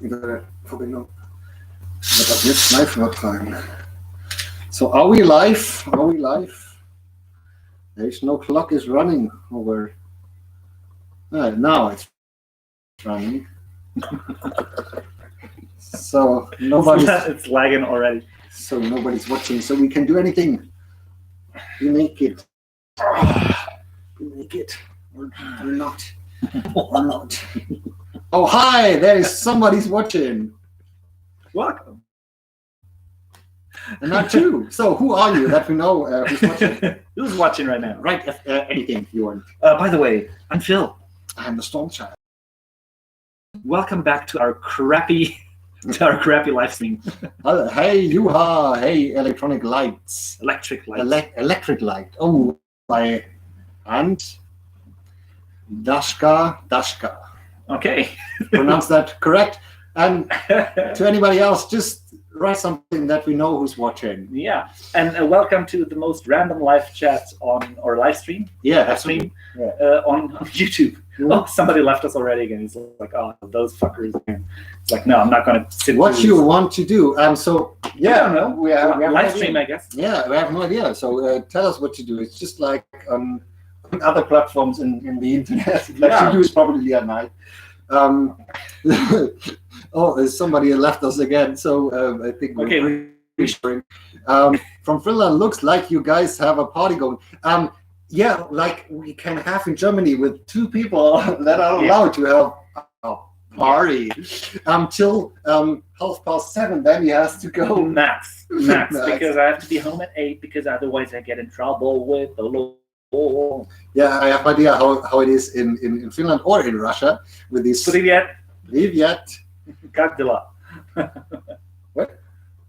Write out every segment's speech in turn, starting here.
Verbindung. Wird ab jetzt live übertragen. So, are we live? Are we live? There's no clock is running over. Now it's running. So nobody's. It's lagging already. So nobody's watching. So we can do anything. We make it. We make it. Or not. Or not. Oh hi! There is somebody's watching. Welcome. And not two. So who are you that we know who's watching? Who's watching right now? Right, anything you want. By the way, I'm Phil. I'm the Stormchild. Welcome back to our crappy live stream. Hey, you-ha! Hey, electronic lights. Electric lights. Electric light. Oh, and Dashka. Okay. Pronounce that correct. And to anybody else, just write something that we know who's watching. Yeah, and welcome to the most random live chat on or live stream. Yeah, live stream yeah. On YouTube. Oh, somebody left us already again. He's like, oh, those fuckers again. It's like, no, I'm not going to sit. What you want to do? So yeah, I don't know. We have live stream, I guess. Yeah, we have no idea. So tell us what to do. It's just like other platforms in the internet that you use probably at night. Oh, somebody left us again. So I think we're reassuring. From Finland, looks like you guys have a party going. Yeah, like we can have in Germany with two people that are allowed to have a party until 7:30. Then he has to go. Max, because I have to be home at 8 because otherwise I get in trouble with the law. Yeah, I have no idea how it is in Finland or in Russia with these. Привет. Как дела? What?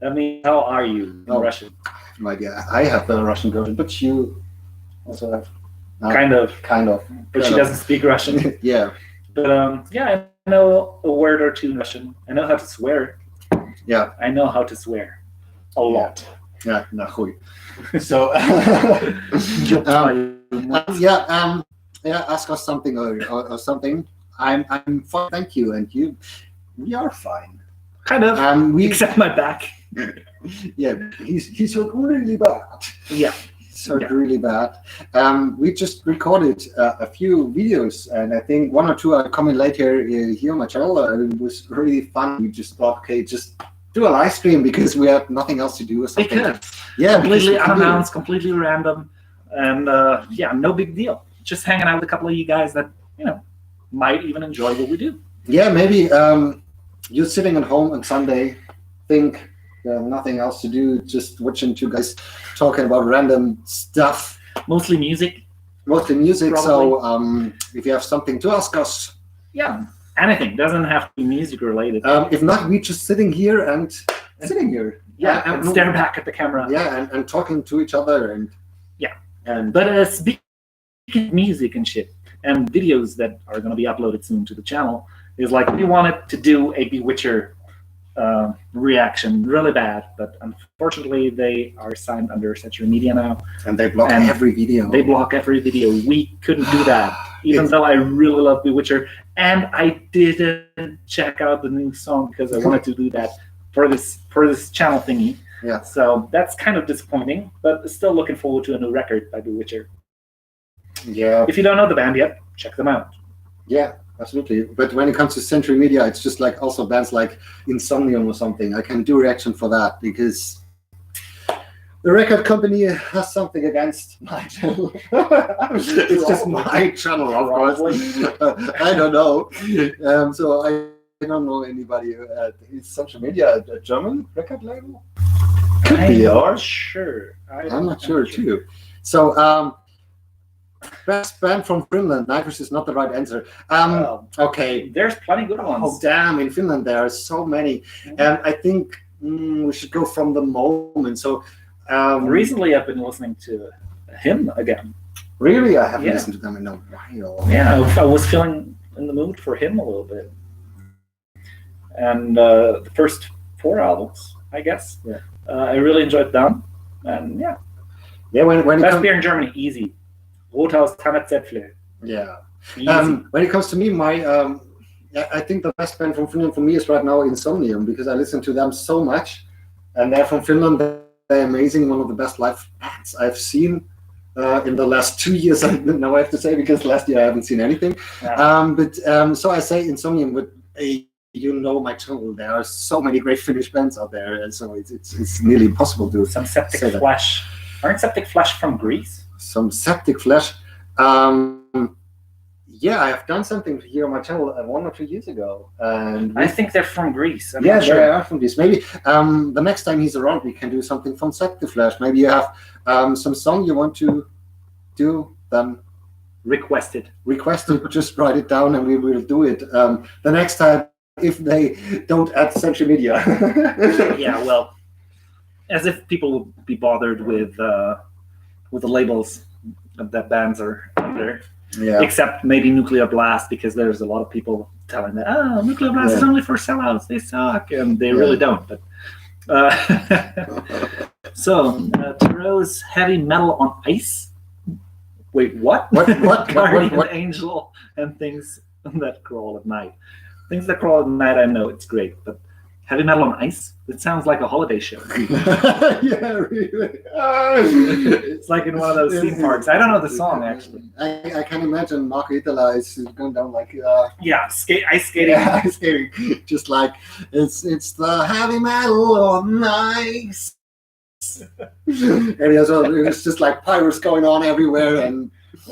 I mean, how are you in Russian? I have no idea. I have a Russian girlfriend, but you also have. Kind of. But she doesn't speak Russian. Yeah. But yeah, I know a word or two in Russian. I know how to swear. Yeah. I know how to swear. A lot. Yeah, nachuj. So, ask us something or something. I'm fine, thank you, and you. We are fine. Kind of. Except my back. Yeah, he's hurt really bad. Yeah. He's hurt really bad. We just recorded a few videos, and I think one or two are coming later here on my channel. It was really fun. We just thought, okay, just do a live stream because we have nothing else to do or something. Completely unannounced, completely random, and no big deal. Just hanging out with a couple of you guys that might even enjoy what we do. Yeah, maybe you're sitting at home on Sunday, think nothing else to do, just watching two guys talking about random stuff. Mostly music. Probably. So if you have something to ask us. Yeah. Anything. Doesn't have to be music related. If not, we just sitting here. Yeah, and stare back at the camera. Yeah, and talking to each other and But speaking of music and shit and videos that are going to be uploaded soon to the channel, is like we wanted to do a Bewitcher reaction really bad, but unfortunately they are signed under Century Media now. And they block every video. We couldn't do that. Even though I really love Bewitcher, and I didn't check out the new song because I wanted to do that for this channel thingy. Yeah. So that's kind of disappointing, but still looking forward to a new record by Bewitcher. Yeah. If you don't know the band yet, check them out. Yeah, absolutely. But when it comes to Century Media, it's just like also bands like Insomnium or something. I can do reaction for that because the record company has something against my channel. It's just my channel, of course. I don't know. So I don't know anybody. Is Social Media a German record label? Could be, or sure. I'm not sure too. So best band from Finland. Nitrous is not the right answer. Okay. There's plenty good ones. Oh damn! In Finland there are so many, and I think we should go from the moment. So. Recently, I've been listening to him again. Really? I haven't listened to them in a while. Yeah, I was feeling in the mood for him a little bit. And the first 4 albums, I guess. Yeah. I really enjoyed them. And yeah. Yeah, when best beer in Germany, easy. Rothaus Tannerzäpfle. Yeah. Easy. When it comes to me, my I think the best band from Finland for me is right now Insomnium, because I listen to them so much, and they're from Finland. They're amazing. One of the best live bands I've seen in the last 2 years. Now I have to say, because last year I haven't seen anything. Yeah. So I say Insomnium with a. You know my channel. There are so many great Finnish bands out there, and so it's nearly impossible to Some Septic say that. Flesh. Aren't Septic Flesh from Greece? Some Septic Flesh. Yeah, I have done something here on my channel 1 or 2 years ago, and I think they're from Greece. I'm yeah, not sure. they are from this. Maybe the next time he's around, we can do something from Septic Flesh. Maybe you have some song you want to do, then Request it. just write it down and we will do it the next time, if they don't add social media. Yeah, well, as if people would be bothered with the labels that bands are under. Yeah. Except maybe Nuclear Blast, because there's a lot of people telling that, oh, Nuclear Blast is only for sellouts, they suck, and they really don't. But so Tarot's Heavy Metal on Ice. Wait, what? What? Guardian Angel and Things That Crawl at Night. Things That Crawl at Night, I know it's great, but Heavy Metal on Ice? It sounds like a holiday show. Yeah, really. It's like in one of those theme parks. I don't know the song, actually. I can imagine Marco Itala is going down like Yeah, ice skating. yeah, ice skating, just like it's the heavy metal on ice. And it's just like pirates going on everywhere, and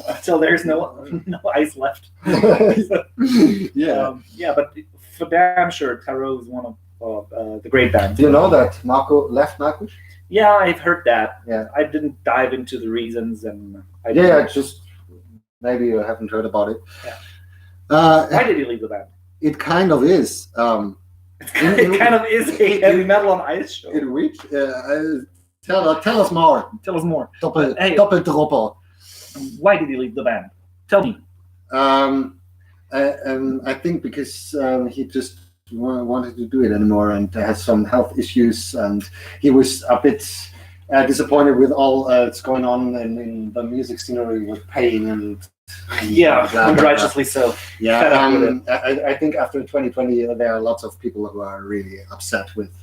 Until there's no ice left. yeah. Yeah, but for damn sure, Tarot is one of the great bands. Do you know that Marco left Marcus? Yeah, I've heard that. Yeah. I didn't dive into the reasons, and Just maybe you haven't heard about it. Yeah. Why did he leave the band? It kind of is. It kind of is a heavy metal on ice show. In which? Tell us more. Tell us more. Doppeldropper. Why did he leave the band? Tell me. I think because he just wanted to do it anymore, and has some health issues, and he was a bit disappointed with all that's going on in the music scenery with Pain and Yeah, blah, blah, righteously so. Yeah, I think after 2020 there are lots of people who are really upset with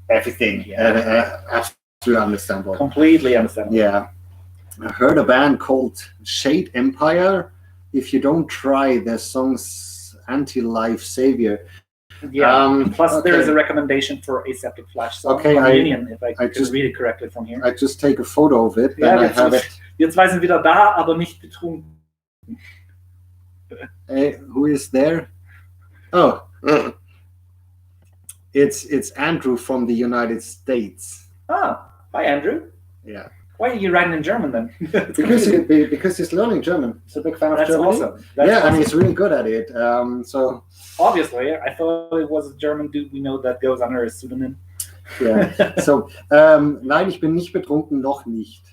everything. Yeah. Absolutely understandable. Completely understandable. Yeah. I heard a band called Shade Empire. If you don't try their songs Anti-Life Savior. Yeah. Plus, okay. there is a recommendation for Aseptic Flash song Okay, from Union, if I I can just- read it correctly from here. I just take a photo of it, Ja, then I have it. wir zwei sind wieder da, aber nicht betrunken. Hey, who is there? Oh, it's Andrew from the United States. Ah, hi Andrew. Yeah, Why are you writing in German then? because he's learning German. He's a big fan of That's Germany. awesome. That's Yeah, awesome. and he's really good at it. So Obviously, I thought it was a German dude we know that goes under a pseudonym. yeah, so nein, ich bin nicht betrunken, noch nicht.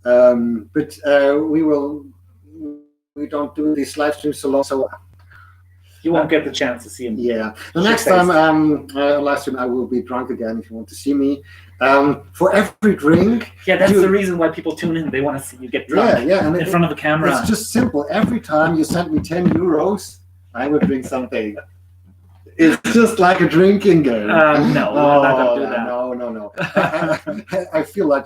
But we don't do these live streams so long, so You won't get the chance to see him. yeah. The Shit next face. time live stream, I will be drunk again. If you want to see me, for every drink, Yeah, that's You- the reason why people tune in. They want to see you get drunk yeah, and in front of a camera. it's just simple. Every time you send me 10 euros, I would drink something. It's just like a drinking game. No, we're not gonna do that. No. I feel like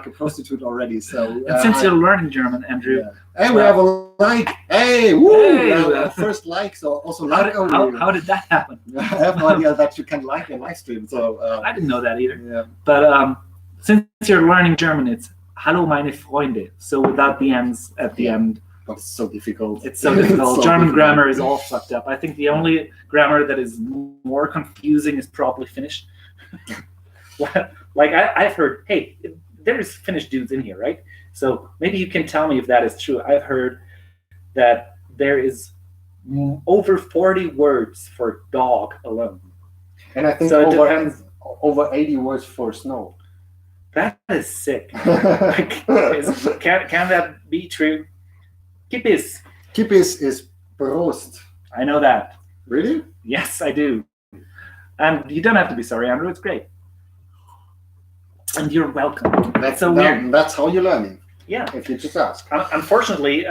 a prostitute already. So And since you're learning German, Andrew, yeah. Hey, we have a like. Hey, woo! Hey. First like, so also how like. how did that happen? I have no idea that you can like a live stream. So I didn't know that either. yeah. But since you're learning German, it's Hallo meine Freunde. So without the ends at the end. But it's so difficult. It's so difficult. so German difficult. grammar is all fucked up. I think the only grammar that is more confusing is probably Finnish. Like I've heard, hey, there's Finnish dudes in here, right? So maybe you can tell me if that is true. I've heard that there is over 40 words for dog alone. And I think So it depends. over 80 words for snow. That is sick. Can that be true? Kippis. Kippis is Prost. I know that. Really? Yes, I do. And you don't have to be sorry, Andrew. It's great. And you're welcome. That's so weird. That's how you're learning. Yeah. If you just ask. Unfortunately,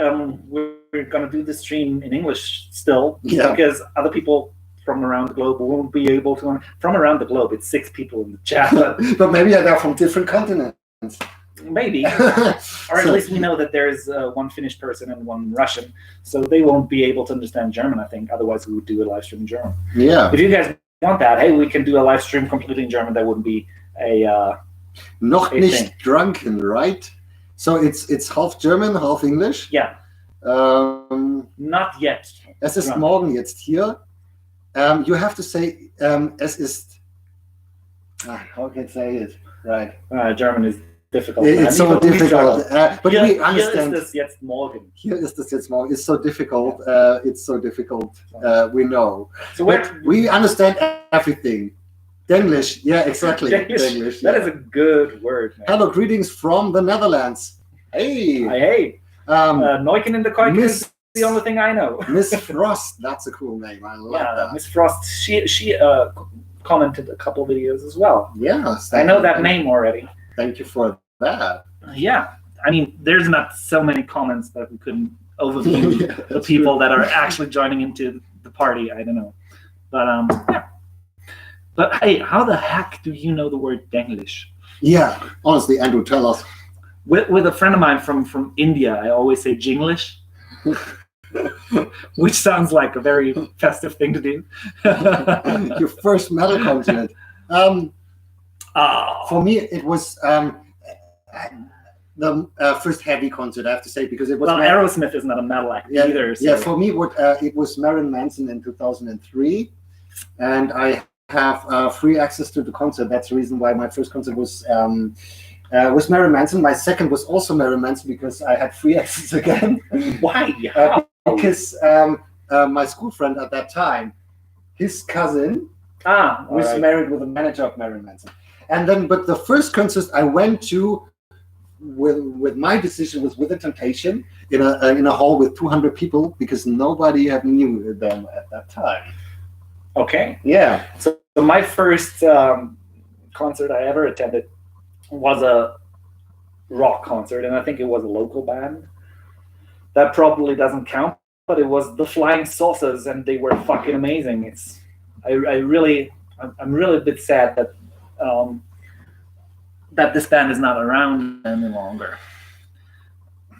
we're going to do the stream in English still, Yeah. because other people from around the globe won't be able to. From around the globe, it's 6 people in the chat, But maybe they're from different continents. maybe. Or at least we know that there's one Finnish person and one Russian, so they won't be able to understand German, I think. Otherwise, we would do a live stream in German. Yeah. If you guys want that, hey, we can do a live stream completely in German. That wouldn't be a Noch a nicht thing. drunken, right? So it's half German, half English. Yeah, not yet. Es ist drunk. morgen jetzt hier. You have to say es ist. How can I say it? Right. German is difficult. It's so difficult. But Hier, we hier understand. ist es jetzt morgen. Here is this jetzt morgen. It's so difficult. It's so difficult. We know. So But we understand everything. Denglish. Yeah, exactly. Denglish. That is a good word, man. Hello, greetings from the Netherlands. Hey. Hey. Neuken in the Koik is the only thing I know. Miss Frost. That's a cool name. I love that. Miss Frost. She commented a couple videos as well. Yes. I know that name already. Thank you for that. Yeah. I mean, there's not so many comments that we couldn't overview the people that are actually joining into the party. I don't know. But yeah. But hey, how the heck do you know the word Denglish? Yeah, honestly, Andrew, tell us. With a friend of mine from India, I always say Jinglish, which sounds like a very festive thing to do. Your first metal concert. For me, it was the first heavy concert, I have to say, because it was. Well, Aerosmith is not a metal act either. So. Yeah, for me, it was Marilyn Manson in 2003, and I have free access to the concert. That's the reason why my first concert was Marilyn Manson. My second was also Marilyn Manson because I had free access again. Why? Because my school friend at that time, his cousin was married with a manager of Marilyn Manson. And then, but the first concert I went to with my decision was with The Temptation in a hall with 200 people because nobody knew them at that time. Okay. Yeah. So my first concert I ever attended was a rock concert, and I think it was a local band. That probably doesn't count, but it was the Flying Saucers, and they were fucking amazing. I'm really a bit sad that that this band is not around any longer.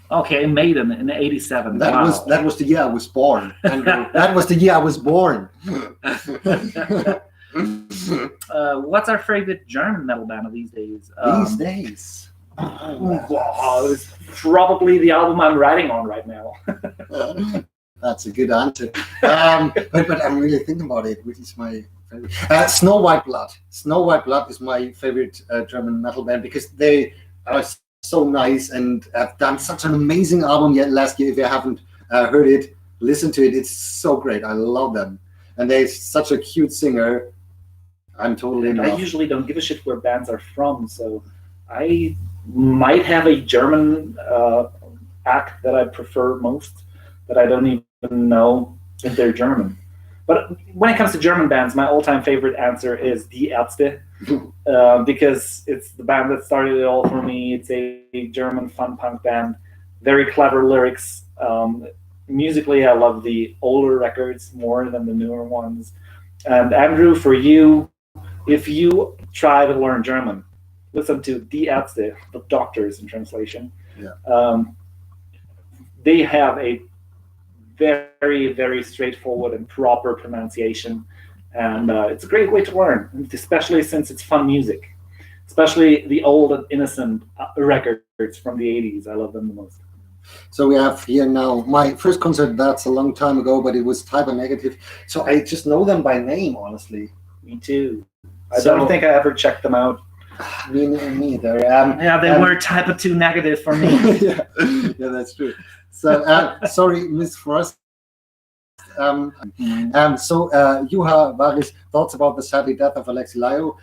Okay, Maiden in '87. That was the year I was born. Andrew. That was the year I was born. What's our favorite German metal band of these days? These days. It's probably the album I'm writing on right now. That's a good answer. But I'm really thinking about it. Which is my favorite? Snow White Blood. Snow White Blood is my favorite German metal band because they are so nice and have done such an amazing album yet last year. If you haven't heard it, listen to it. It's so great. I love them. And they're such a cute singer. I'm totally in love. I usually don't give a shit where bands are from, so I might have a German act that I prefer most, but I don't even know if they're German. But when it comes to German bands, my all-time favorite answer is Die Ärzte, because it's the band that started it all for me. It's a German fun punk band, very clever lyrics. Musically, I love the older records more than the newer ones. And Andrew, for you, if you try to learn German, listen to Die Ärzte, the doctors in translation. Yeah. They have a very, very straightforward and proper pronunciation. And it's a great way to learn, especially since it's fun music. Especially the old and innocent records from the 80s. I love them the most. So we have here now my first concert. That's a long time ago, but it was Type O Negative. So I just know them by name, honestly. Me too. I don't think I ever checked them out. Me neither. Yeah, they were Type O 2 negative for me. yeah, that's true. So sorry, Miss Frost. So Juha Varis, thoughts about the sadly death of Alexi Laio.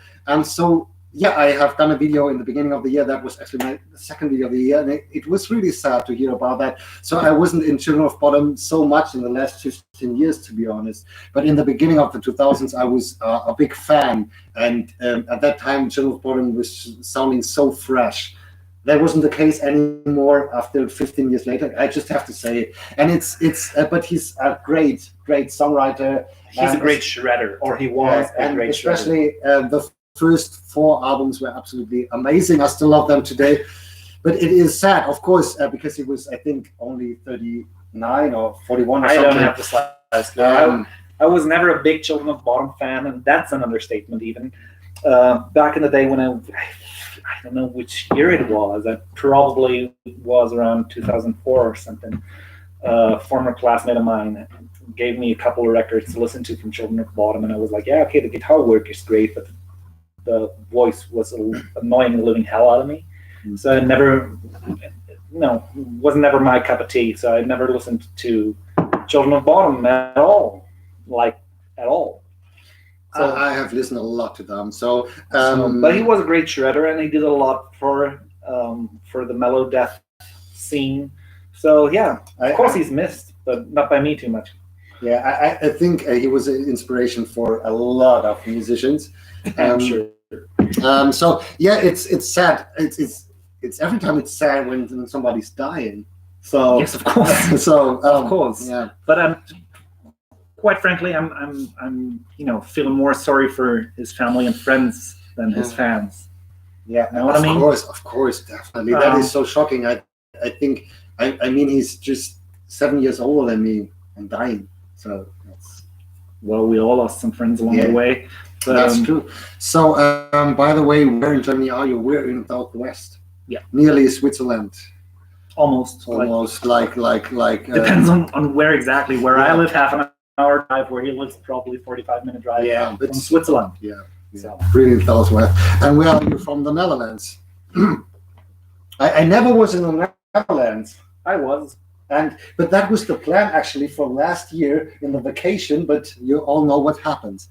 So yeah, I have done a video in the beginning of the year. That was actually my second video of the year, and it was really sad to hear about that. So I wasn't in Children of Bodom so much in the last 15 years, to be honest. But in the beginning of the 2000s, I was a big fan, and at that time, Children of Bodom was sounding so fresh. that wasn't the case anymore after 15 years later. I just have to say it. And but he's a great songwriter. He's a great shredder, or he was a great especially the first 4 albums were absolutely amazing. I still love them today. But it is sad, of course, because he was, I think, only 39 or 41 or something. I don't have the slightest clue. I was never a big Children of Bottom fan, and that's an understatement even. Back in the day when I don't know which year it was. I probably was around 2004 or something. A former classmate of mine gave me a couple of records to listen to from Children of Bottom, and I was like, yeah, okay, the guitar work is great, but the voice was annoying the living hell out of me. So I was never my cup of tea. So I never listened to Children of Bottom at all, at all. So I have listened a lot to them. So, but he was a great shredder, and he did a lot for the mellow death scene. So yeah, of course he's missed, but not by me too much. Yeah, I think he was an inspiration for a lot of musicians. I'm sure. So yeah, it's sad. It's every time it's sad when somebody's dying. So yes, of course. So of course. Yeah. But quite frankly, I'm feeling more sorry for his family and friends than his fans. Yeah, know what I mean? Of course, definitely. That is so shocking. I think I mean he's just 7 years older than me and dying. So well, we all lost some friends along the way. But, that's true. So by the way, where in Germany are you? We're in Southwest. Yeah. Nearly Switzerland. Almost like depends on where exactly. Where I live, half an hour drive. Where he lives, probably 45-minute drive. Yeah, from Switzerland. Yeah. So really Southwest. And where are you from? The Netherlands. I never was in the Netherlands. I was. But that was the plan actually for last year in the vacation. But you all know what happens.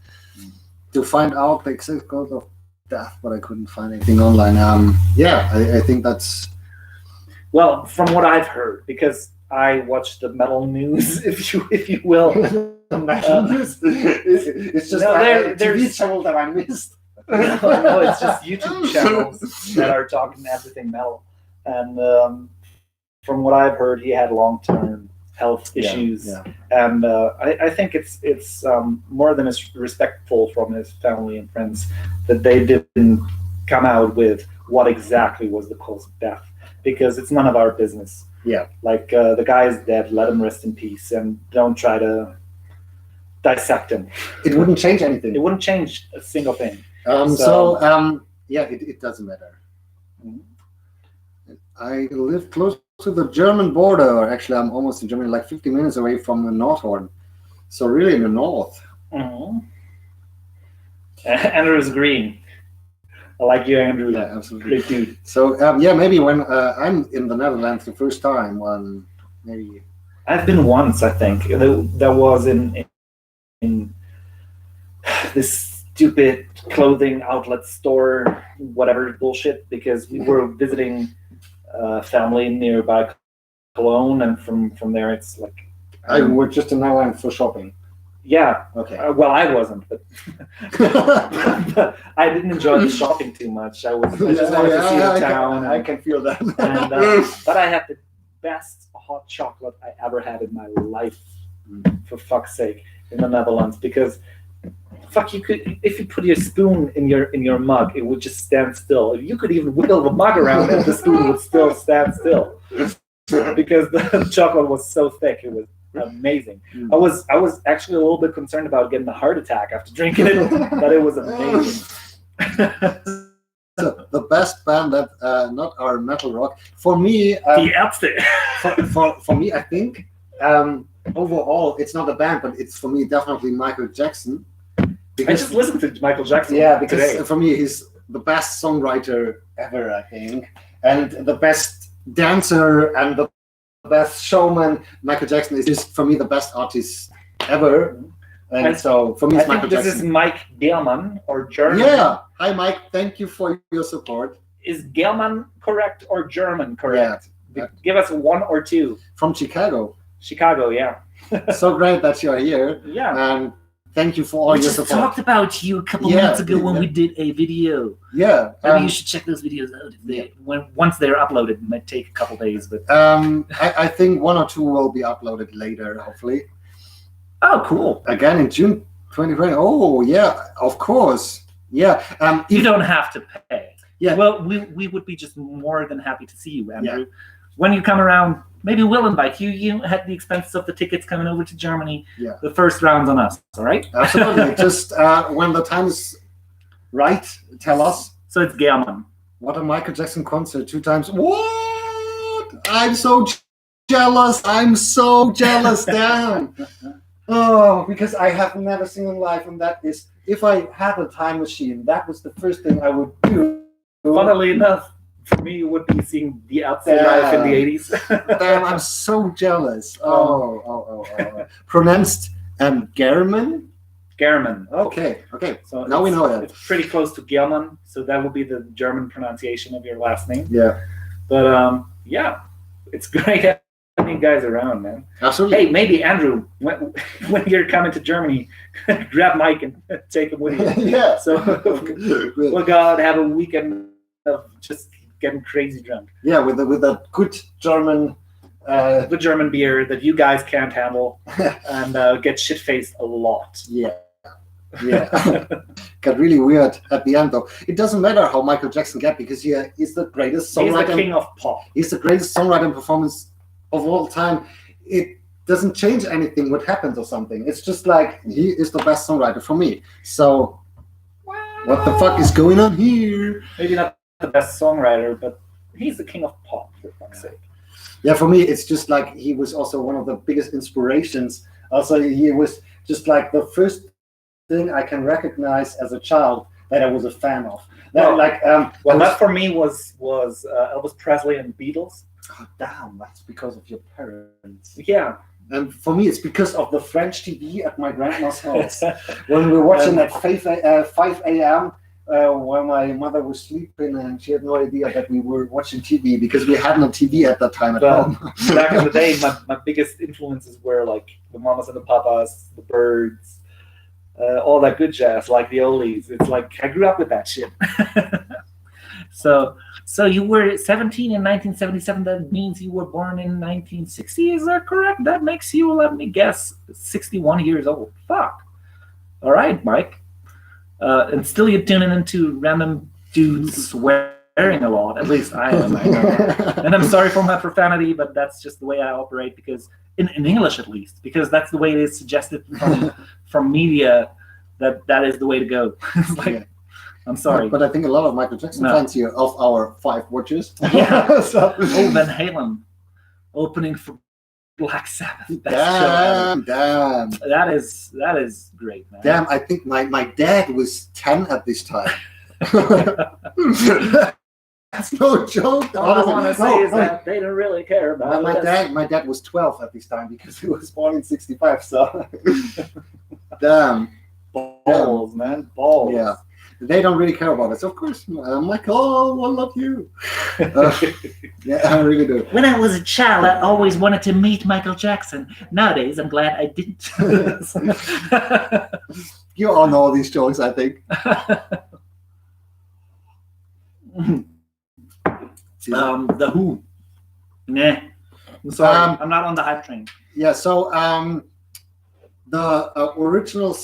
To find out the exact cause of death, but I couldn't find anything online. I think that's. Well, from what I've heard, because I watch the metal news, if you will. The metal news. It's just a TV channel that I missed. No, it's just YouTube channels that are talking everything metal. And from what I've heard, he had long-term health issues, and I think it's more than respectful from his family and friends that they didn't come out with what exactly was the cause of death, because it's none of our business. Yeah, like the guy is dead, let him rest in peace, and don't try to dissect him. It wouldn't change anything. It wouldn't change a single thing. It doesn't matter. I live close to the German border, or actually I'm almost in Germany, like 50 minutes away from the Nordhorn. So really in the north. Mm-hmm. Andrew's green. I like you, Andrew. Yeah, absolutely. Great dude. So maybe when I'm in the Netherlands the first time, maybe. I've been once, I think. That was in this stupid clothing outlet store, whatever bullshit, because we were visiting family nearby Cologne, and from there it's like I was just in Netherlands for shopping. Yeah. Okay. Well, I wasn't, but, but I didn't enjoy the shopping too much. I just wanted to see the town. I can feel that. And, but I had the best hot chocolate I ever had in my life, for fuck's sake, in the Netherlands, because. Fuck, you could, if you put your spoon in your mug, it would just stand still. If you could even wiggle the mug around and the spoon would still stand still, because the chocolate was so thick. It was amazing. I was actually a little bit concerned about getting a heart attack after drinking it, but it was amazing. So the best band that not our metal rock for me. The Ärzte. For me, I think overall it's not a band, but it's for me definitely Michael Jackson. I just listened to Michael Jackson. Yeah, because today. For me, he's the best songwriter ever, I think, and the best dancer and the best showman. Michael Jackson is just, for me, the best artist ever. And so for me, it's Michael Jackson. This is Mike Gelman or German. Yeah. Hi, Mike. Thank you for your support. Is Gelman correct or German correct? Yeah. Give us one or two. From Chicago. Chicago, yeah. So great that you're here. Yeah. And thank you for all We your just support. talked about you a couple Yeah, minutes ago when yeah. we did a video. Yeah. Maybe you should check those videos out. Once they're uploaded, it might take a couple days, but I think 1 or 2 will be uploaded later, hopefully. oh, cool. Again in June 2020. Oh, yeah, of course. Yeah. You don't have to pay. Yeah. Well, we would be just more than happy to see you, Andrew. When you come around, maybe we'll invite you. You had the expenses of the tickets coming over to Germany. Yeah. The first round's on us, all right? Absolutely. Just when the time is right, tell us. So it's German. What a Michael Jackson concert 2 times. What? I'm so jealous. I'm so jealous. Damn. Oh, because I have never seen him live, and that is, if I had a time machine, that was the first thing I would do. Funnily enough, for me, it would be seeing the outside life in the 80s. Damn, I'm so jealous. Oh. Pronounced German? German. Okay. So now we know that. It's pretty close to German, so that would be the German pronunciation of your last name. Yeah. But yeah, it's great having you guys around, man. Absolutely. Hey, maybe Andrew, when you're coming to Germany, grab Mike and take him with you. Yeah. So we'll go out and have a weekend of just getting crazy drunk. Yeah, with a good German. The German beer that you guys can't handle, and get shit faced a lot. Yeah. Got really weird at the end, though. It doesn't matter how Michael Jackson got, because he's the greatest songwriter. He's the king of pop. He's the greatest songwriter and performance of all time. It doesn't change anything what happens or something. It's just like, he is the best songwriter for me. So what the fuck is going on here? Maybe not the best songwriter, but he's the king of pop, for fuck's sake. Yeah, for me, it's just like he was also one of the biggest inspirations. Also, he was just like the first thing I can recognize as a child that I was a fan of. That for me was Elvis Presley and the Beatles. Oh, damn, that's because of your parents. Yeah. And for me, it's because of the French TV at my grandma's house. When we were watching at 5 a.m., when my mother was sleeping and she had no idea that we were watching TV, because we had no TV at that time at home. Back in the day, my biggest influences were like the Mamas and the Papas, the Birds, all that good jazz, like the oldies. It's like I grew up with that shit. So you were 17 in 1977. That means you were born in 1960. Is that correct? That makes you, let me guess, 61 years old. Fuck. All right, Mike. And still you're tuning into random dudes swearing a lot. At least I am. I know. And I'm sorry for my profanity, but that's just the way I operate, because in English at least, because that's the way it is suggested from media, that is the way to go. It's like, yeah. I'm sorry. But I think a lot of Michael Jackson fans here of our 5 watchers. Yeah. Oh, Van Halen opening for Black Sabbath. Damn. That is great, man. Damn, I think my dad was 10 at this time. That's no joke. All I want to say is that they don't really care about my dad was 12 at this time, because he was born in 65. So, damn. Balls, man. Balls. Yeah. They don't really care about us. Of course, I'm like, oh, I love you. Yeah, I really do. When I was a child, I always wanted to meet Michael Jackson. Nowadays, I'm glad I didn't. You all know these jokes, I think. The Who. Nah. I'm sorry. I'm not on the hype train. Yeah, so the original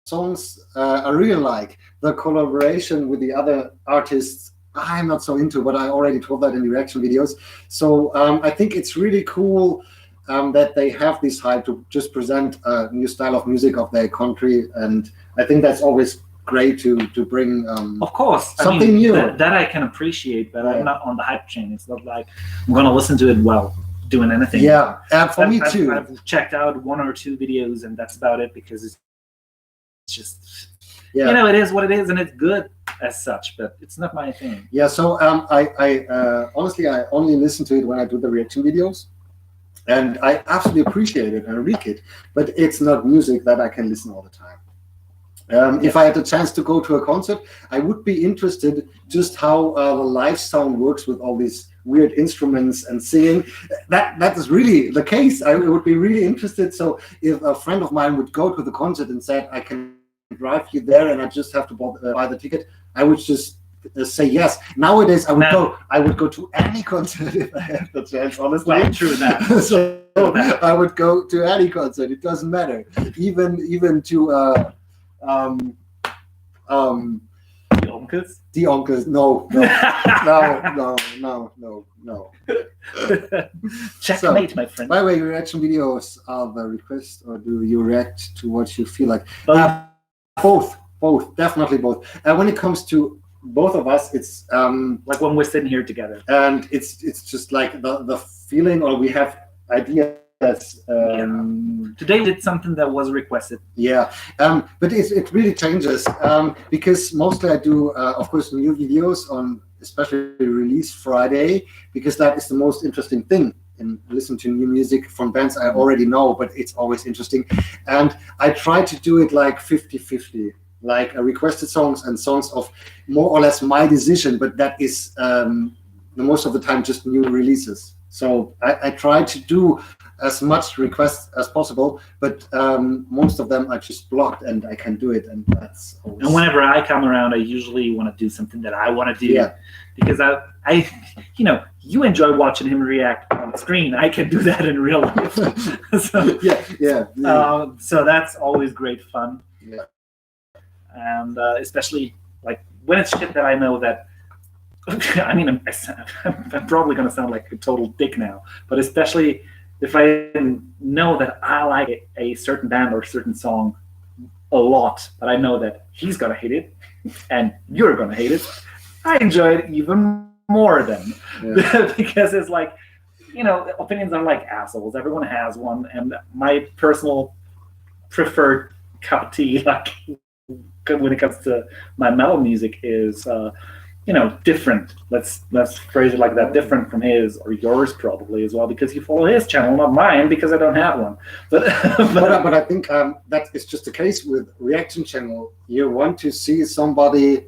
songs I really like. The collaboration with the other artists, I'm not so into, but I already told that in the reaction videos. So I think it's really cool that they have this hype to just present a new style of music of their country, and I think that's always great to bring of course something new. That I can appreciate, but I'm not on the hype train. It's not like I'm going to listen to it while doing anything. Yeah, for me too. I've checked out 1 or 2 videos, and that's about it, because it's just, it is what it is, and it's good as such, but it's not my thing. Yeah, so I honestly, I only listen to it when I do the reaction videos, and I absolutely appreciate it and read it, but it's not music that I can listen all the time. If I had a chance to go to a concert, I would be interested just how the live sound works with all these weird instruments and singing. That is really the case. I would be really interested. So if a friend of mine would go to the concert and said, I can drive you there and I just have to buy the ticket, I would just say yes. Nowadays, I would go to any concert if I had the chance, honestly. Well, true that. So I would go to any concert. It doesn't matter. Even to the Onkels. No. Checkmate, my friend. By the way, your reaction videos are the request, or do you react to what you feel like? Both, definitely both. When it comes to both of us, it's like when we're sitting here together, and it's just like the feeling, or we have ideas. Today we did something that was requested. But it really changes because mostly I do, of course, new videos on especially release Friday, because that is the most interesting thing. And listen to new music from bands I already know, but it's always interesting. And I try to do it like 50-50, like requested songs and songs of more or less my decision, but that is the most of the time just new releases. So I try to do as much requests as possible, but most of them are just blocked and I can do it, and that's always... And whenever I come around, I usually want to do something that I want to do, because I you enjoy watching him react on the screen. I can do that in real life. So that's always great fun. And especially like when it's shit that I know that I mean, I'm probably going to sound like a total dick now, but especially if I know that I like a certain band or a certain song a lot, but I know that he's going to hate it and you're going to hate it, I enjoy it even more then. Because it's like, opinions are like assholes. Everyone has one, and my personal preferred cup of tea, like when it comes to my metal music, is different. Let's phrase it like that. Different from his or yours probably as well, because you follow his channel, not mine, because I don't have one. But I think that is just the case with reaction channel. You want to see somebody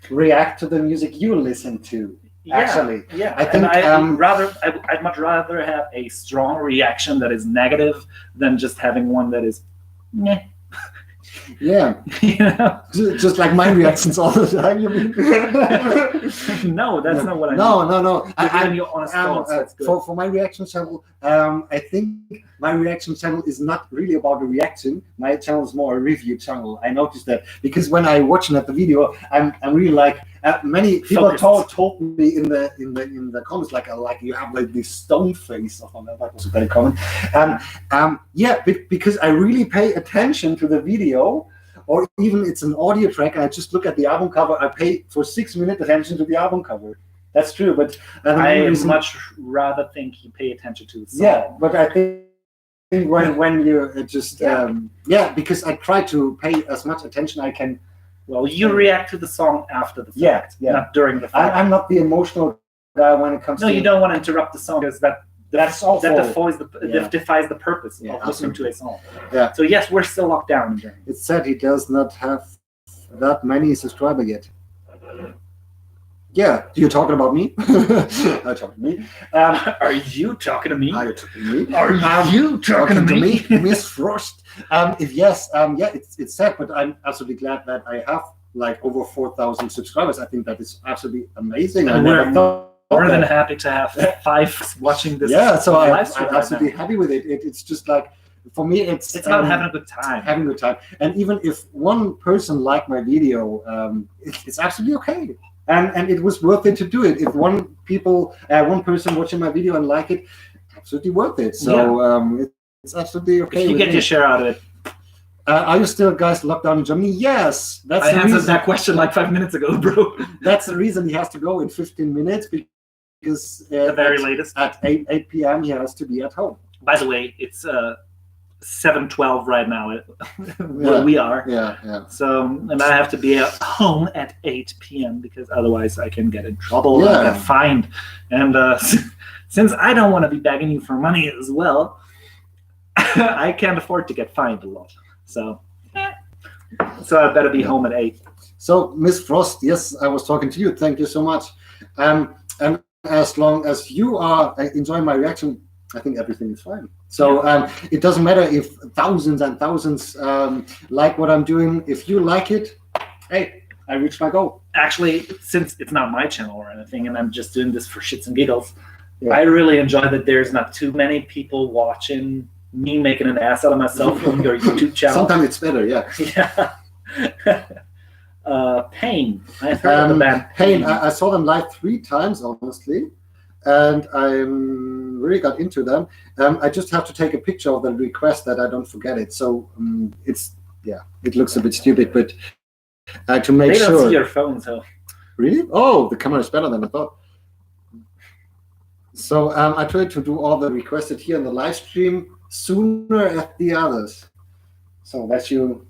react to the music you listen to. Actually, I think I'd much rather have a strong reaction that is negative than just having one that is meh. Just like my reactions all the time. You mean? No, that's not what I mean. No. I'm your honest thoughts. That's good. For my reaction channel, I think my reaction channel is not really about a reaction. My channel is more a review channel. I noticed that because when I watching at the video, I'm really like many people told me in the comments like you have like this stone face or something. That was a better comment. Because I really pay attention to the video, or even it's an audio track and I just look at the album cover. I pay for 6 minutes attention to the album cover. That's true, but I much rather think you pay attention to the song. Yeah, but I think when you just because I try to pay as much attention I can. Well, you react to the song after the fact, not during the fact. I'm not the emotional guy when it comes to... No, you don't want to interrupt the song, because that defies the purpose of listening to a song. So yes, we're still locked down in Germany. It's said he does not have that many subscribers yet. Yeah, you're talking about me? Are talking to me? Are you talking to me? Are you talking to me? Are you talking to me? Miss Frost. If yes, it's sad, but I'm absolutely glad that I have like over 4,000 subscribers. I think that is absolutely amazing. And we're more than happy to have 5 watching this. Yeah, so I'm absolutely happy with it. It's just like, for me, it's about having a good time. Having a good time. And even if one person liked my video, it's absolutely okay. And it was worth it to do it. If one person watching my video and like it, absolutely worth it. So it's absolutely okay. If you get your share out of it. Are you still guys locked down in Germany? Yes. I answered that question like 5 minutes ago, bro. That's the reason he has to go in 15 minutes, because the very latest at 8 p.m. he has to be at home. By the way, it's 7:12 right now where we are. So, and I have to be at home at 8 p.m. because otherwise I can get in trouble and get fined. And since I don't want to be begging you for money as well, I can't afford to get fined a lot. So I better be home at 8. So, Miss Frost, yes, I was talking to you. Thank you so much. And as long as you are enjoying my reaction, I think everything is fine. So it doesn't matter if thousands and thousands like what I'm doing. If you like it, hey, I reached my goal. Actually, since it's not my channel or anything, and I'm just doing this for shits and giggles, I really enjoy that there's not too many people watching me making an ass out of myself on your YouTube channel. Sometimes it's better, yeah. Pain. I've heard of the band Pain. I saw them live 3 times, honestly, and I really got into them. I just have to take a picture of the request that I don't forget it. So it looks a bit stupid, but to make sure. They don't see your phone, so. Really? Oh, the camera is better than I thought. So I tried to do all the requested here in the live stream sooner as the others. So that's you.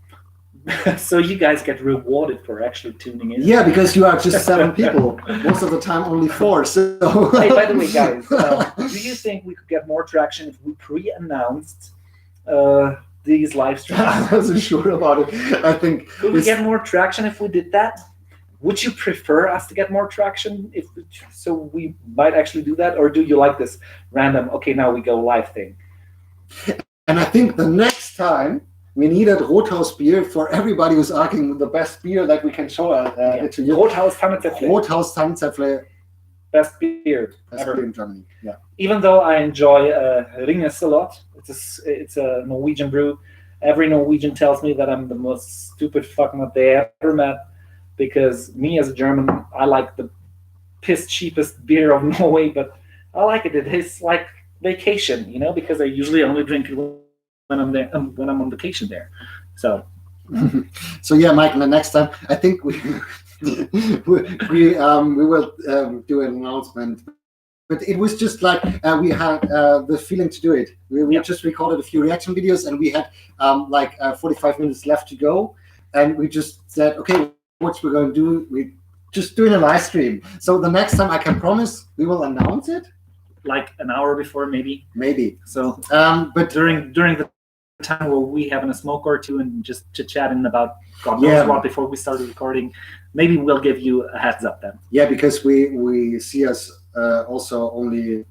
So you guys get rewarded for actually tuning in. Yeah, because you are just 7 people. Most of the time, only 4. So. Hey, by the way, guys, do you think we could get more traction if we pre-announced these live streams? I wasn't sure about it. I think. Could we get more traction if we did that? Would you prefer us to get more traction so we might actually do that, or do you like this random? Okay, now we go live thing. And I think the next time we needed Rothaus beer for everybody who's asking the best beer that we can show to you. Rothaus Tannenzäpfle. Rothaus Tannenzäpfle. Best beer ever in Germany. Yeah. Even though I enjoy Ringes a lot, it's a Norwegian brew. Every Norwegian tells me that I'm the most stupid fuck nut they ever met, because me as a German, I like the piss cheapest beer of Norway, but I like it. It tastes like vacation, because I usually only drink it when I'm there, when I'm on vacation there. So. So yeah, Mike. The next time, I think we will do an announcement. But it was just like we had the feeling to do it. We just recorded a few reaction videos, and we had 45 minutes left to go, and we just said, okay, what we're going to do? We're just doing a live stream. So the next time, I can promise we will announce it. Like an hour before, maybe. Maybe. So, but during the time where we having a smoke or two and just chit-chatting about God knows what before we started recording, maybe we'll give you a heads up then. Yeah, because we see us also only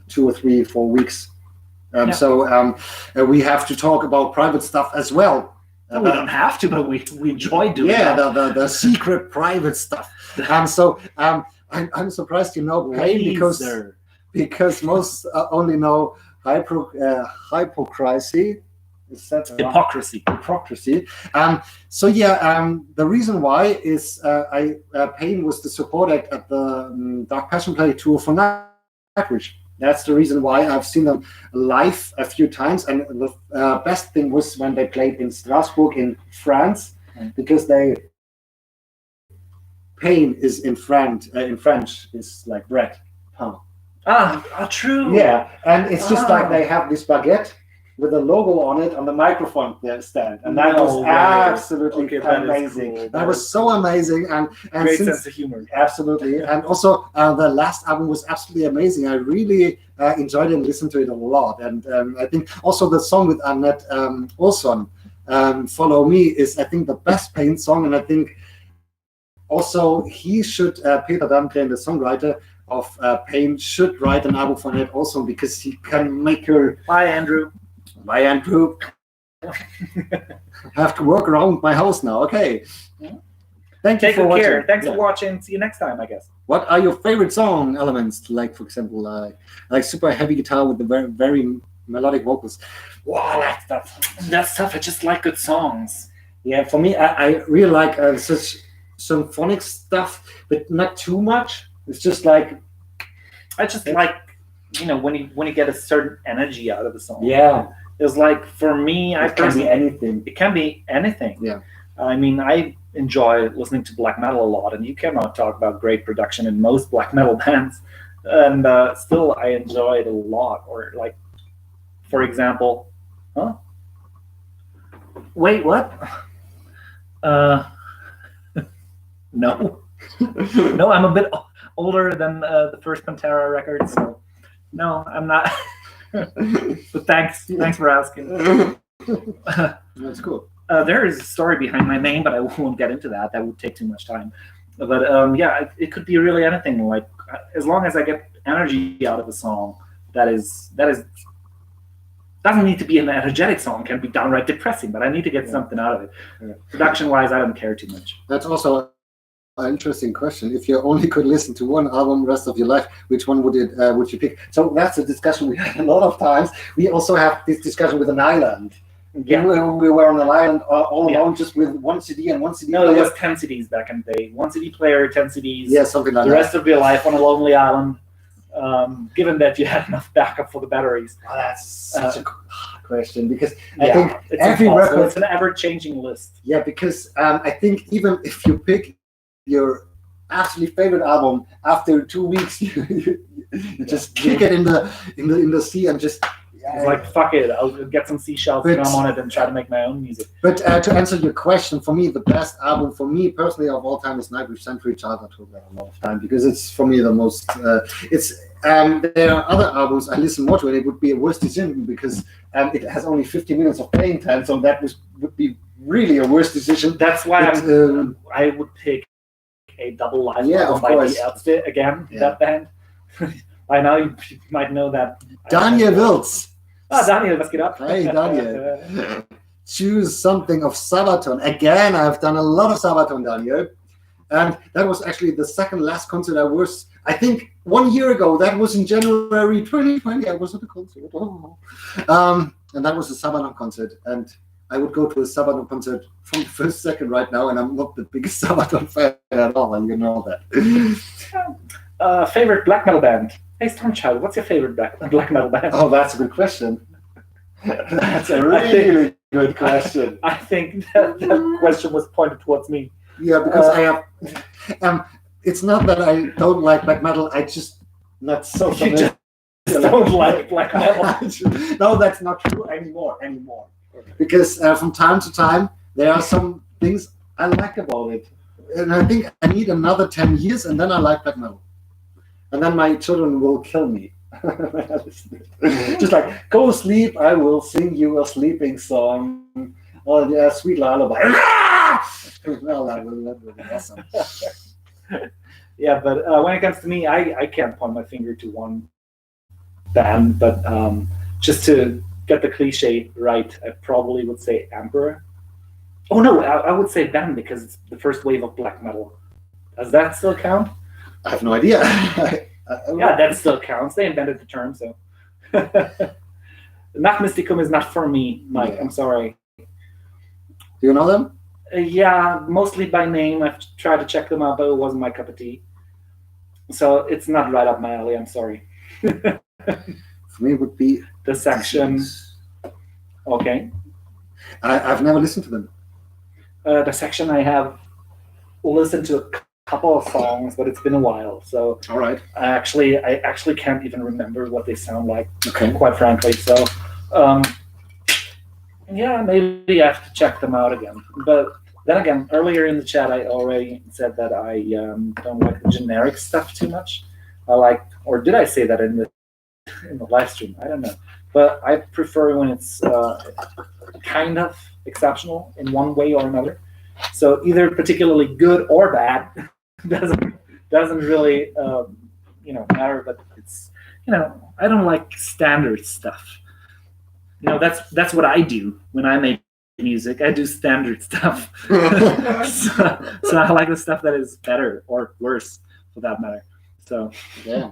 2 or 3, 4 weeks. So we have to talk about private stuff as well. No, we don't have to, but we enjoy doing that. Yeah, the secret private stuff. So I'm surprised you know Pain because most only know hypocrisy. Is that hypocrisy? Hypocrisy. So the reason why is Pain was the support act at the Dark Passion Play tour for Nightwish. That's the reason why I've seen them live a few times, and the best thing was when they played in Strasbourg in France, because Pain is in French is like bread. True. Yeah, and it's just like they have this baguette with a logo on it on the microphone stand, and that was absolutely amazing. Cool. That was so amazing, and great sense of humor. Absolutely, and also the last album was absolutely amazing. I really enjoyed it and listened to it a lot, and I think also the song with Annette Olsson, "Follow Me," is I think the best Pain song, and I think also he should Peter Dahlgren, the songwriter of Pain, should write an album for Annette Olsson, because he can make her. Bye, Andrew. Bye, Andrew. Have to work around my house now. Okay. Thank you for watching. Thanks for watching. See you next time, I guess. What are your favorite song elements? Like, for example, like super heavy guitar with the very, very melodic vocals. Wow, that stuff. I just like good songs. Yeah, for me, I really like such symphonic stuff, but not too much. It's just like I just like when you get a certain energy out of the song. Yeah. It's like, for me, it can be anything. It can be anything. Yeah. I mean, I enjoy listening to black metal a lot, and you cannot talk about great production in most black metal bands, and still I enjoy it a lot. Or like, for example, wait, what? No, no, I'm a bit older than the first Pantera record, so no, I'm not. But thanks for asking. That's cool. There is a story behind my name, but I won't get into that. That would take too much time. But it could be really anything. Like, as long as I get energy out of a song that is doesn't need to be an energetic song, can be downright depressing, but I need to get something out of it. Yeah. Production wise, I don't care too much. That's also an interesting question. If you only could listen to one album the rest of your life, which one would you pick? So that's a discussion we had a lot of times. We also have this discussion with an island. Yeah. We were on an island all alone, just with one CD and one CD No, player. it was 10 CDs back in the day. One CD player, 10 CDs. Yeah, something like the that. rest of your life on a lonely island, given that you had enough backup for the batteries. Oh, that's such a question, because Yeah, I think it's every impossible. record. It's an ever-changing list. Yeah, because I think even if you pick your absolutely favorite album, after 2 weeks you just kick it in the sea and just. It's like, fuck it, I'll get some seashells, But- drum on it, and try to make my own music. But to answer your question, for me, the best album for me personally of all time is Night with Century Child. I told that a lot of time, because it's for me the most. There are other albums I listen more to, and it would be a worse decision because it has only 50 minutes of playing time, so that would be really a worse decision. That's why But, I would pick a double live Yeah, album of by course. the Ärzte again, Yeah. that band. By now you might know that. Daniel Wills. Daniel, was geht ab? Hey, Daniel. Choose something of Sabaton. Again, I've done a lot of Sabaton, Daniel. And that was actually the second last concert I think 1 year ago. That was in January 2020. I was at a concert. Oh. And that was a Sabaton concert. And I would go to a Sabaton concert from the first second right now. And I'm not the biggest Sabaton fan at all. And you know that. Favorite black metal band? Hey, Stormchild, what's your favorite black metal band? Oh, that's a good question. That's a really good question. I think that question was pointed towards me. Yeah, because I have. It's not that I don't like black metal. I just not so. You just don't like black metal. No, that's not true anymore. Because from time to time there are some things I like about it, and I think I need another 10 years, and then I like black metal, and then my children will kill me. Just like, go sleep. I will sing you a sleeping song. Oh yeah, sweet lullaby. Well, that would be awesome. Yeah, but when it comes to me, I can't point my finger to one band, but just to get the cliche right, I probably would say Emperor. Oh no, I would say band because it's the first wave of black metal. Does that still count? I have no idea. Yeah, that still counts. They invented the term, so. Nacht Mysticum is not for me, Mike. Yeah. I'm sorry. Do you know them? Yeah, mostly by name. I've tried to check them out, but it wasn't my cup of tea. So it's not right up my alley. I'm sorry. For me, it would be The Section. Okay. I've never listened to them. The Section, I have listened to a couple of songs, but it's been a while. So All right. I actually can't even remember what they sound like, Okay. quite frankly. So, yeah, maybe I have to check them out again. But then again, earlier in the chat, I already said that I don't like the generic stuff too much. I like, or did I say that in the live stream? I don't know. But I prefer when it's kind of exceptional in one way or another. So either particularly good or bad doesn't really matter. But it's I don't like standard stuff. That's what I do when I make music. I do standard stuff. so I like the stuff that is better or worse, for that matter. So Yeah.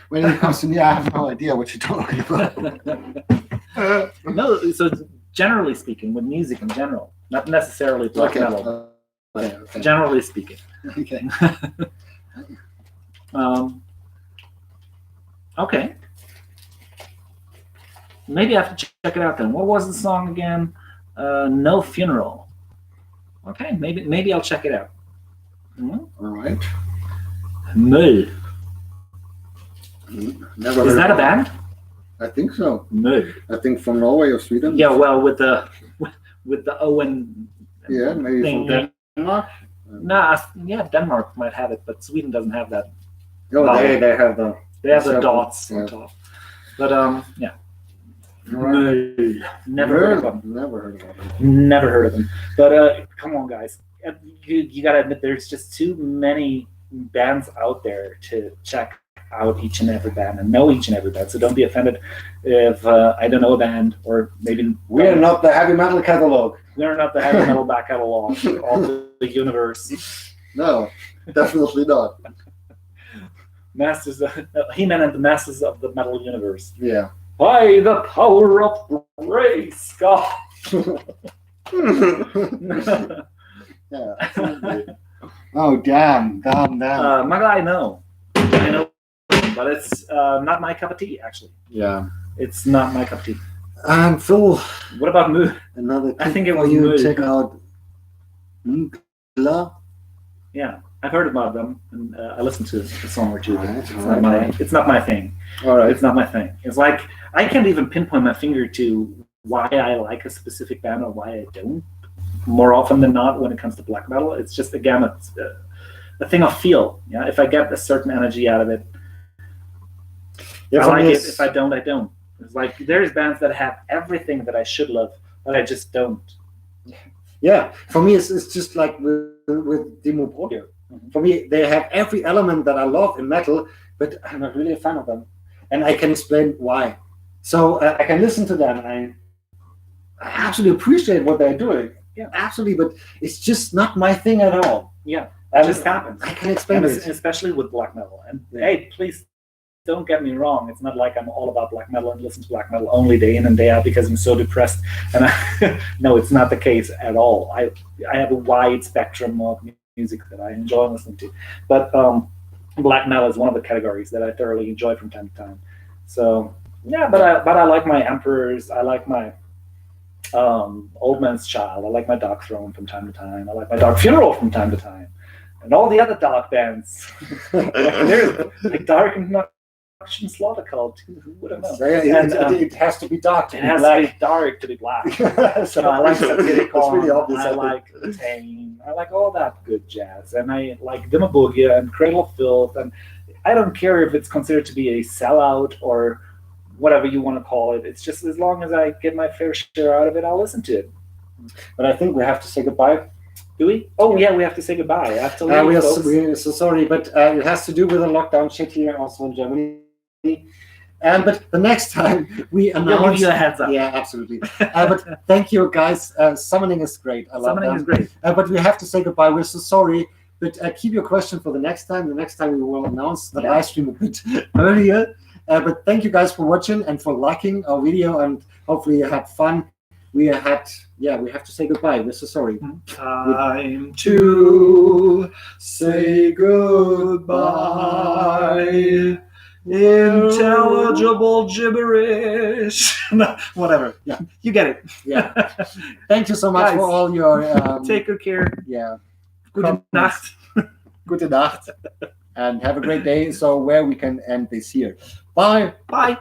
When it comes to me, I have no idea what you're talking about. no. So generally speaking, with music in general, not necessarily black metal. Okay. Generally speaking. Okay. Okay. Maybe I have to check it out then. What was the song again? No Funeral. Okay, maybe I'll check it out. All right. Möll. Never Is heard that a of band? it. I think so. Möll. I think from Norway or Sweden. Yeah, well, with the O and Yeah, maybe thing. from Denmark. Nah, yeah, Denmark might have it, but Sweden doesn't have that. Oh, Wow. they have the. They have the Several, dots on yeah. top. But yeah. Right. Möll. Never heard of them. Never heard of them. Never heard of them. But come on, guys. You got to admit, there's just too many bands out there to check out each and every band and know each and every band. So don't be offended if I don't know a band, or maybe We're not the heavy metal catalog. we're not the heavy metal back catalog of the universe. No, definitely not. Masters of He-Man and the Masters of the Metal Universe. Yeah. By the power of grace, God. Yeah, absolutely. Oh, damn. My guy, I know, but it's not my cup of tea. Actually, Yeah. it's not my cup of tea. And Phil, What about Mood? another I think tip it for was you. Mood. Check out Mgla. Yeah, I've heard about them, and I listened to a song or two. But Alright, it's not my thing. All right. It's not my thing. It's like I can't even pinpoint my finger to why I like a specific band or why I don't. More often than not, when it comes to black metal, it's just again a thing of feel. Yeah, if I get a certain energy out of it, Yeah, I for like me it. it's- If I don't, I don't. It's like there's bands that have everything that I should love, but I just don't. Yeah, for me, it's just like with Demo Borgir. For me, they have every element that I love in metal, but I'm not really a fan of them. And I can explain why. So I can listen to them, and I absolutely appreciate what they're doing. Yeah. Absolutely, but it's just not my thing at all. Yeah, And it just happens. I can explain And it. especially with black metal. And Yeah. hey, please don't get me wrong. It's not like I'm all about black metal and listen to black metal only day in and day out because I'm so depressed. And no, it's not the case at all. I have a wide spectrum of music that I enjoy listening to, but black metal is one of the categories that I thoroughly enjoy from time to time. So yeah, but I like my Emperors. I like my Old Man's Child. I like my Dark Throne from time to time. I like my Dark Funeral from time to time, and all the other dark bands. There's like Dark Induction Slaughter Cult. Who would have known? So, yeah, And, it has to be dark. To It be has black. to be dark to be black. So So I like it's Satyricon, really obvious. I I think. like Tame, I like all that good jazz, and I like Dimmu Borgir and Cradle of Filth, and I don't care if it's considered to be a sellout or whatever you want to call it. It's just as long as I get my fair share out of it, I'll listen to it. But I think we have to say goodbye. Do we? Oh yeah, we have to say goodbye. I have to leave, We folks. are so sorry, but it has to do with the lockdown shit here also in Germany. But the next time we We'll give announce, you a heads up. yeah, absolutely. But thank you, guys. Summoning is great. I love Summoning them. is great. But we have to say goodbye. We're so sorry. But keep your question for the next time. The next time we will announce the live stream a bit earlier. But thank you guys for watching and for liking our video, and hopefully you had fun. We have to say goodbye. We're so sorry. Time to Say goodbye. intelligible gibberish. No, whatever. Yeah. You get it. Yeah. Thank you so much Guys, for all your Take good care. yeah. Good night. Gute Nacht. And have a great day. So where we can end this here. Bye. Bye.